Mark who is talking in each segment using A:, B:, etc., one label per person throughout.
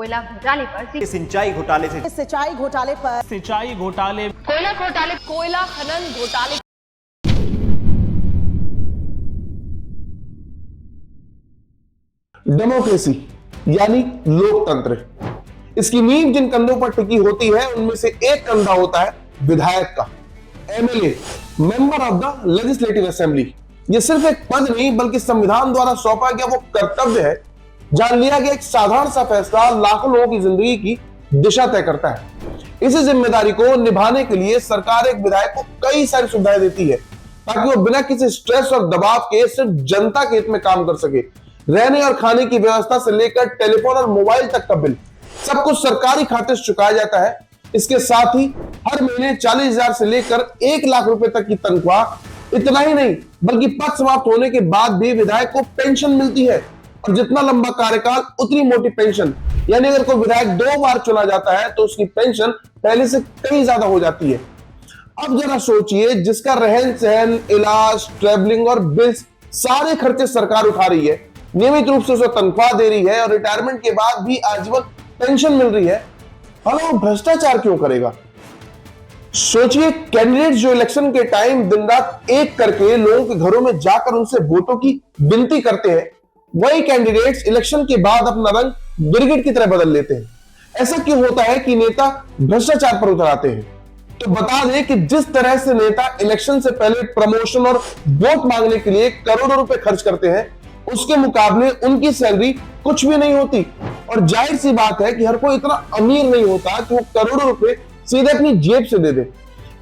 A: कोयला घोटाले पर
B: सिंचाई घोटाले से
C: सिंचाई घोटाले पर
D: सिंचाई घोटाले,
A: कोयला घोटाले, कोयला खनन घोटाले।
E: डेमोक्रेसी यानी लोकतंत्र, इसकी नींव जिन कंधों पर टिकी होती है उनमें से एक कंधा होता है विधायक का, MLA, member of the legislative assembly. यह सिर्फ एक पद नहीं बल्कि संविधान द्वारा सौंपा गया वो कर्तव्य है जहां लिया गया एक साधारण सा फैसला लाखों लोगों की जिंदगी की दिशा तय करता है। इसी जिम्मेदारी को निभाने के लिए सरकार एक विधायक को कई सारी सुविधाएं देती है ताकि वो बिना किसी स्ट्रेस और दबाव के सिर्फ जनता के हित में काम कर सके। रहने और खाने की व्यवस्था से लेकर टेलीफोन और मोबाइल तक का बिल सब कुछ सरकारी खाते से चुकाया जाता है। इसके साथ ही हर महीने 40,000 से लेकर 1 लाख रुपए तक की तनख्वाह। इतना ही नहीं बल्कि पद समाप्त होने के बाद भी विधायक को पेंशन मिलती है और जितना लंबा कार्यकाल उतनी मोटी पेंशन। यानी अगर कोई विधायक 2 बार चुना जाता है तो उसकी पेंशन पहले से कई ज्यादा हो जाती है। अब जरा सोचिए, जिसका रहन सहन, इलाज, ट्रेवलिंग और बिल्स सारे खर्चे सरकार उठा रही है, नियमित रूप से उसे तनख्वाह दे रही है और रिटायरमेंट के बाद भी आजीवन पेंशन मिल रही है, वो भ्रष्टाचार क्यों करेगा? सोचिए, कैंडिडेट जो इलेक्शन के टाइम दिन रात एक करके लोगों के घरों में जाकर उनसे वोटों की विनती करते हैं, वही कैंडिडेट्स इलेक्शन के बाद अपना रंग गिरगिट की तरह बदल लेते हैं। ऐसा क्यों होता है कि नेता भ्रष्टाचार पर उतर आते हैं? तो बता दें कि जिस तरह से नेता इलेक्शन से पहले प्रमोशन और वोट मांगने के लिए करोड़ों रुपए खर्च करते हैं, उसके मुकाबले उनकी सैलरी कुछ भी नहीं होती। और जाहिर सी बात है कि हर कोई इतना अमीर नहीं होता कि वो करोड़ों रुपए सीधे अपनी जेब से दे दे।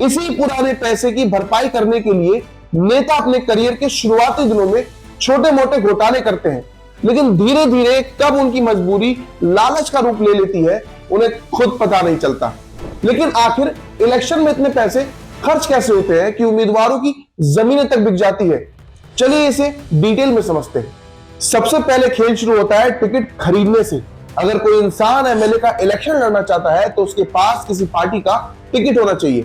E: इसी पुराने पैसे की भरपाई करने के लिए नेता अपने करियर के शुरुआती दिनों में छोटे मोटे घोटाले करते हैं, लेकिन धीरे धीरे कब उनकी मजबूरी लालच का रूप ले लेती है उन्हें खुद पता नहीं चलता। लेकिन आखिर इलेक्शन में इतने पैसे खर्च कैसे होते हैं कि उम्मीदवारों की जमीनें तक बिक जाती है? चलिए इसे डिटेल में समझते हैं। सबसे पहले खेल शुरू होता है टिकट खरीदने से। अगर कोई इंसान एमएलए का इलेक्शन लड़ना चाहता है तो उसके पास किसी पार्टी का टिकट होना चाहिए।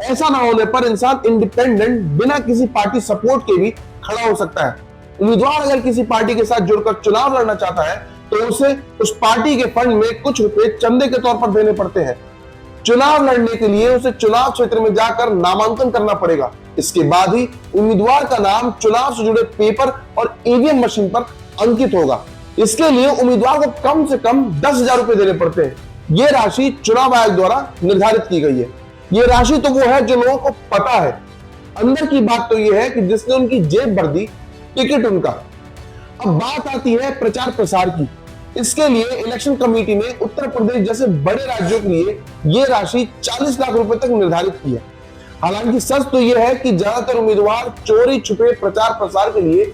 E: ऐसा ना होने पर इंसान इंडिपेंडेंट बिना किसी पार्टी सपोर्ट के भी खड़ा हो सकता है। उम्मीदवार अगर किसी पार्टी के साथ जुड़कर चुनाव लड़ना चाहता है तो उसे उस पार्टी के फंड में कुछ रुपए चंदे के तौर पर देने पड़ते हैं। चुनाव लड़ने के लिए उसे चुनाव क्षेत्र में जाकर नामांकन करना पड़ेगा। इसके बाद ही उम्मीदवार का नाम चुनाव से जुड़े पेपर और ईवीएम मशीन पर अंकित होगा। इसके लिए उम्मीदवार को कम से कम 10,000 रुपए देने पड़ते हैं। यह राशि चुनाव आयोग द्वारा निर्धारित की गई है। यह राशि तो वो है जो लोगों को पता है। अंदर की बात तो यह है कि जिसने उनकी जेब भर दी, टिकट उनका। अब बात आती है प्रचार प्रसार की। इसके लिए इलेक्शन कमेटी ने उत्तर प्रदेश जैसे बड़े राज्यों के लिए यह राशि 40 लाख रुपए तक निर्धारित की है। हालांकि सच तो यह है कि ज्यादातर उम्मीदवार चोरी छुपे प्रचार प्रसार के लिए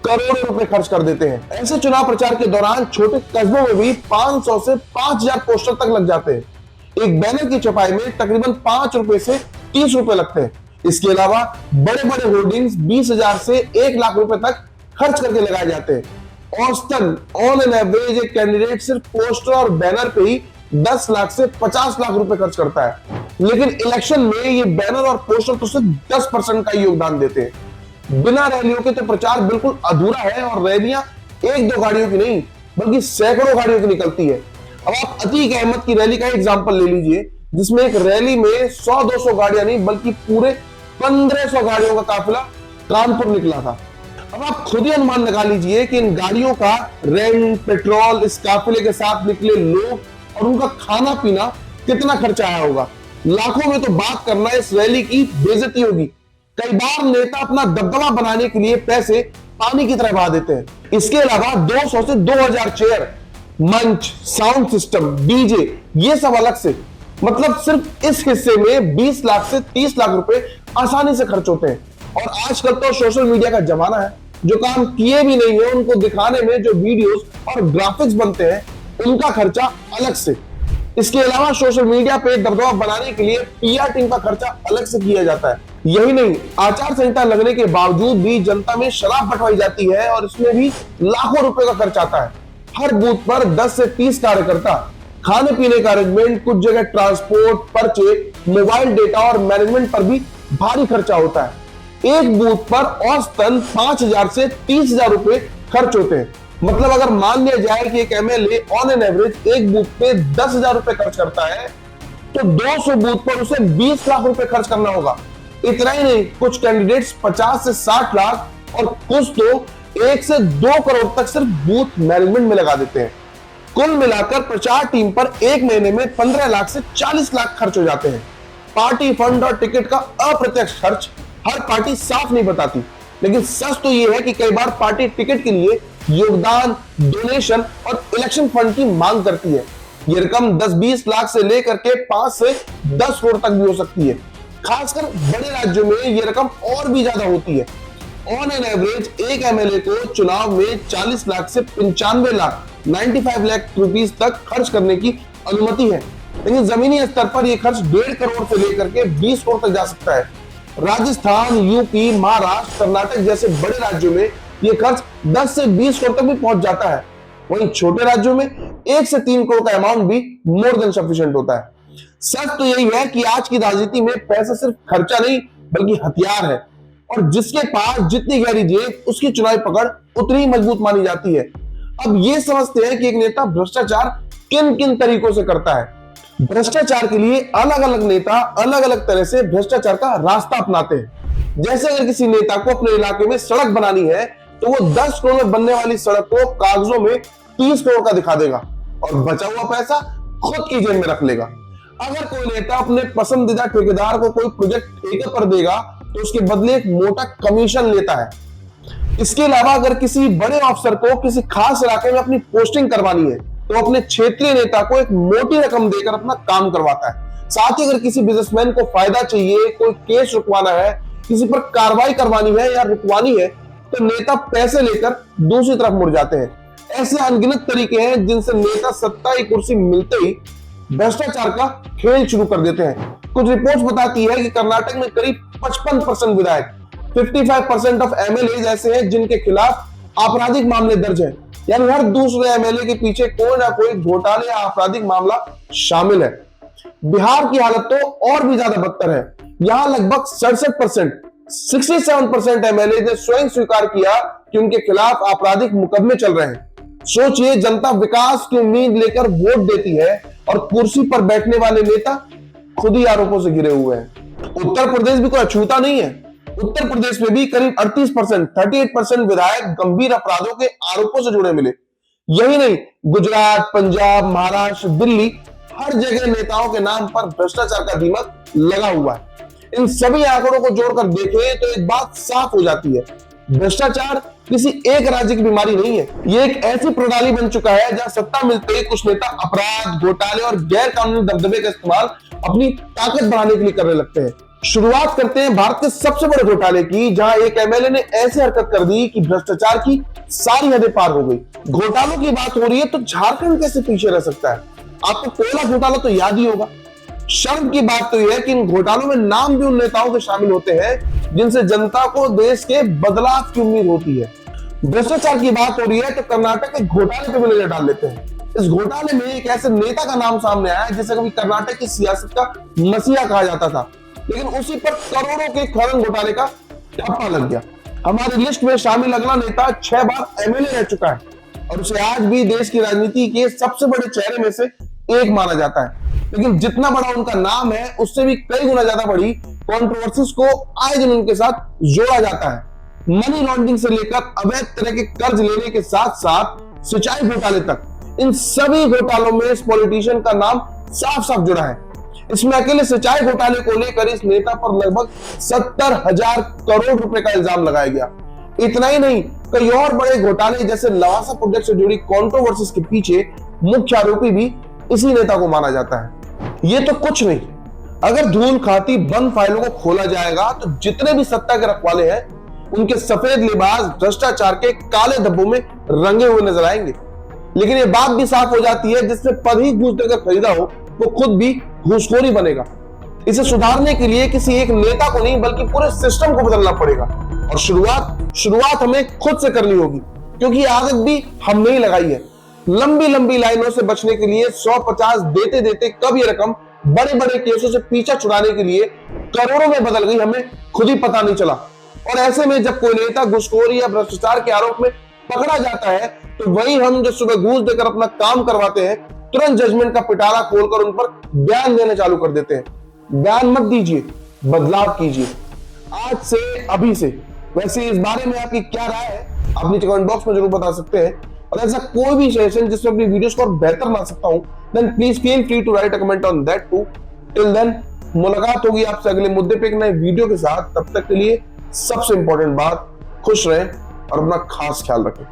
E: करोड़ों रुपए खर्च कर देते हैं। ऐसे चुनाव प्रचार के दौरान छोटे कस्बों में भी 500 से 5,000 पोस्टर तक लग जाते हैं। एक बैनर की छपाई में तकरीबन 5 रुपए से 30 रुपए लगते हैं। इसके अलावा बड़े बड़े होर्डिंग्स 20,000 से 1 लाख रुपए तक खर्च करके लगाए जाते हैं। औसतन ऑन एन एवरेज एक कैंडिडेट सिर्फ पोस्टर और बैनर पे ही 10 लाख से 50 लाख रुपए खर्च करता है। लेकिन इलेक्शन में ये बैनर और पोस्टर तो सिर्फ 10% का योगदान देते हैं। बिना रैलियों के तो प्रचार बिल्कुल अधूरा है और रैलियां 1-2 गाड़ियों की नहीं बल्कि सैकड़ों गाड़ियों की निकलती है। अब आप अतीक अहमद की रैली का एग्जाम्पल ले लीजिए, जिसमें एक रैली में 100-200 गाड़ियां नहीं बल्कि पूरे 1500 गाड़ियों का काफिला कानपुर निकला था। अब आप खुद ही अनुमान लगा लीजिए कि इन गाड़ियों का रेंट, पेट्रोल, इस काफिले के साथ निकले लोग और उनका खाना पीना कितना खर्चा आया होगा। लाखों में तो बात करना इस रैली की बेइज्जती होगी। कई बार नेता अपना दबदबा बनाने के लिए पैसे पानी की तरह बहा देते हैं। इसके अलावा 200 से 2,000 चेयर, मंच, साउंड सिस्टम, डीजे, ये सब अलग से। मतलब सिर्फ इस हिस्से में 20 लाख से 30 लाख रुपए आसानी से खर्च होते हैं। और आजकल तो सोशल मीडिया का जमाना है। जो काम किए भी नहीं है उनको दिखाने में जो वीडियोस और ग्राफिक्स बनते हैं उनका खर्चा अलग से। इसके अलावा सोशल मीडिया पे दबदबा बनाने के लिए पीआर टीम का खर्चा अलग से किया जाता है। यही नहीं, आचार संहिता लगने के बावजूद भी जनता में शराब बंटवाई जाती है और इसमें भी लाखों रुपए का खर्च आता है। हर बूथ पर 10 से 30 कार्यकर्ता, खाने पीने का अरेंजमेंट, कुछ जगह ट्रांसपोर्ट, पर्चे, मोबाइल डेटा और मैनेजमेंट पर भी भारी खर्चा होता है। एक बूथ पर औसतन 5,000 से 30,000 रुपए खर्च होते हैं। मतलब अगर मान लिया जाए कि एक एमएलए ऑन एन एवरेज एक बूथ पे 10,000 रुपए खर्च करता है, तो 200 बूथ पर उसे 20 लाख रुपए खर्च करना होगा। इतना ही नहीं, कुछ कैंडिडेट्स 50 से 60 लाख और कुछ तो 1 से 2 करोड़ तक सिर्फ बूथ मैनेजमेंट में लगा देते हैं। कुल मिलाकर प्रचार टीम पर एक महीने में 15 लाख से 40 लाख खर्च हो जाते हैं। पार्टी फंड और टिकट का अप्रत्यक्ष खर्च हर पार्टी साफ नहीं बताती, लेकिन सच तो यह है कि कई बार पार्टी टिकट के लिए योगदान, डोनेशन और इलेक्शन फंड की मांग करती है। ये रकम 10-20 लाख से लेकर के 5 से 10 करोड़ तक भी हो सकती है। खासकर बड़े राज्यों में ये रकम और भी ज्यादा होती है। ऑन एन एवरेज एक एमएलए को चुनाव में 40 लाख से 95 लाख 95 लाख रुपीस तक खर्च करने की अनुमति है, लेकिन जमीनी स्तर पर यह खर्च 1.5 करोड़ से लेकर के 20 करोड़ तक जा सकता है। राजस्थान, यूपी, महाराष्ट्र, कर्नाटक जैसे बड़े राज्यों में यह खर्च 10 से 20 करोड़ तक भी पहुंच जाता है। वहीं छोटे राज्यों में 1 से 3 करोड़ का अमाउंट भी मोर देन सफिशिएंट होता है। सच तो यही है कि आज की राजनीति में पैसा सिर्फ खर्चा नहीं बल्कि हथियार है, और जिसके पास जितनी गहरी जेब उसकी चुनावी पकड़ उतनी ही मजबूत मानी जाती है। अब ये समझते हैं कि एक नेता भ्रष्टाचार किन किन तरीकों से करता है। भ्रष्टाचार के लिए अलग अलग नेता अलग अलग तरह से भ्रष्टाचार का रास्ता अपनाते हैं। जैसे अगर किसी नेता को अपने इलाके में सड़क बनानी है तो वो 10 करोड़ में बनने वाली सड़क को कागजों में 30 करोड़ का दिखा देगा और बचा हुआ पैसा खुद की जेब में रख लेगा। अगर कोई नेता अपने पसंदीदा ठेकेदार को कोई प्रोजेक्ट ठेके पर देगा तो उसके बदले एक मोटा कमीशन लेता है। इसके अलावा अगर किसी बड़े अफसर को किसी खास इलाके में अपनी पोस्टिंग करवानी है तो अपने क्षेत्रीय नेता को एक मोटी रकम देकर अपना काम करवाता है। साथ ही अगर किसी बिजनेसमैन को फायदा चाहिए, कोई केस रुकवाना है, किसी पर कार्रवाई करवानी है या रुकवानी है, तो नेता पैसे लेकर दूसरी तरफ मुड़ जाते हैं। ऐसे अनगिनत तरीके हैं जिनसे नेता सत्ता की कुर्सी मिलते ही भ्रष्टाचार का खेल शुरू कर देते हैं। कुछ रिपोर्ट्स बताती है कि कर्नाटक में करीब 55% विधायक, 55% ऑफ एमएलए ऐसे हैं जिनके खिलाफ आपराधिक मामले दर्ज हैं। यानी हर दूसरे एमएलए के पीछे कोई ना कोई घोटाले या आपराधिक मामला शामिल है। बिहार की हालत तो और भी ज्यादा बदतर है। यहां लगभग 67%, 67% एमएलए ने स्वयं स्वीकार किया कि उनके खिलाफ आपराधिक मुकदमे चल रहे हैं। सोचिए, जनता विकास की उम्मीद लेकर वोट देती है और कुर्सी पर बैठने वाले नेता खुद ही आरोपों से घिरे हुए हैं। उत्तर प्रदेश भी कोई अछूता नहीं है। उत्तर प्रदेश में भी करीब 38%, 38% विधायक गंभीर अपराधों के आरोपों से जुड़े मिले। यही नहीं, गुजरात, पंजाब, महाराष्ट्र, दिल्ली, हर जगह नेताओं के नाम पर भ्रष्टाचार का दीमक लगा हुआ है। इन सभी आंकड़ों को जोड़कर देखें तो एक बात साफ हो जाती है, भ्रष्टाचार किसी एक राज्य की बीमारी नहीं है। ये एक ऐसी प्रणाली बन चुका है जहां सत्ता मिलते ही कुछ नेता अपराध, घोटाले और गैर कानूनी दबदबे का इस्तेमाल अपनी ताकत बढ़ाने के लिए करने लगते हैं। शुरुआत करते हैं भारत के सबसे बड़े घोटाले की, जहां एक एमएलए ने ऐसी हरकत कर दी कि भ्रष्टाचार की सारी हदें पार हो गई। घोटालों की बात हो रही है तो झारखंड कैसे पीछे रह सकता है? आपको कोयला घोटाला तो याद ही होगा। शर्म की बात तो यह है कि इन घोटालों में नाम भी उन नेताओं के शामिल होते हैं जिनसे जनता को देश के बदलाव की उम्मीद होती है। भ्रष्टाचार की बात हो रही है तो कर्नाटक के घोटाले पे भी नजर डाल लेते हैं। इस घोटाले में एक ऐसे नेता का नाम सामने आया जिसे कभी कर्नाटक की सियासत का मसीहा कहा जाता था, लेकिन उसी पर करोड़ों के खनन घोटाले का ठप्पा लग गया। हमारी लिस्ट में शामिल अगला नेता 6 बार एमएलए रह चुका है और उसे आज भी देश की राजनीति के सबसे बड़े चेहरे में से एक माना जाता है। लेकिन जितना बड़ा उनका नाम है उससे भी कई गुना ज्यादा बड़ी कंट्रोवर्सीज को आए दिन उनके साथ जोड़ा जाता है। मनी लॉन्ड्रिंग से लेकर अवैध तरह के कर्ज लेने के साथ साथ सिंचाई घोटाले तक, इन सभी घोटालों में इस पॉलिटिशियन का नाम साफ साफ जुड़ा है। इसमें अकेले सिंचाई घोटाले को लेकर इस नेता पर लगभग 70,000 करोड़ रुपए का इल्जाम लगाया गया। इतना ही नहीं, कई और बड़े घोटाले जैसे लवासा प्रोजेक्ट से जुड़ी कंट्रोवर्सीज के पीछे मुख्य आरोपी भी इसी नेता को माना जाता है। ये तो कुछ नहीं, अगर धूल खाती बंद फाइलों को खोला जाएगा तो जितने भी सत्ता के रखवाले हैं उनके सफेद लिबास भ्रष्टाचार के काले धब्बों में रंगे हुए नजर आएंगे। लेकिन ये बात भी साफ हो जाती है, जिसने पद ही घूस देकर खरीदा हो वो खुद भी घूसखोरी बनेगा। इसे सुधारने के लिए किसी एक नेता को नहीं बल्कि पूरे सिस्टम को बदलना पड़ेगा और शुरुआत हमें खुद से करनी होगी, क्योंकि आदत भी हमने ही लगाई है। लंबी लंबी लाइनों से बचने के लिए 100-50 देते देते कब ये रकम बड़े बड़े केसों से पीछा छुड़ाने के लिए करोड़ों में बदल गई, हमें खुद ही पता नहीं चला। और ऐसे में जब कोई नेता घूसखोरी या भ्रष्टाचार के आरोप में पकड़ा जाता है तो वही हम जो सुबह घूस देकर अपना काम करवाते हैं, तुरंत जजमेंट का पिटारा खोलकर उन पर बयान देना चालू कर देते हैं। बयान मत दीजिए, बदलाव कीजिए आज से, अभी से। वैसे इस बारे में आपकी क्या राय है, आप नीचे कमेंट बॉक्स में जरूर बता सकते हैं। और ऐसा कोई भी सजेशन जिसमें अपनी वीडियोस को और बेहतर बना सकता हूं, then please feel free to write a comment on that too. Till then मुलाकात होगी आपसे अगले मुद्दे पे एक नए वीडियो के साथ। तब तक के लिए सबसे इंपॉर्टेंट बात, खुश रहें और अपना खास ख्याल रखें।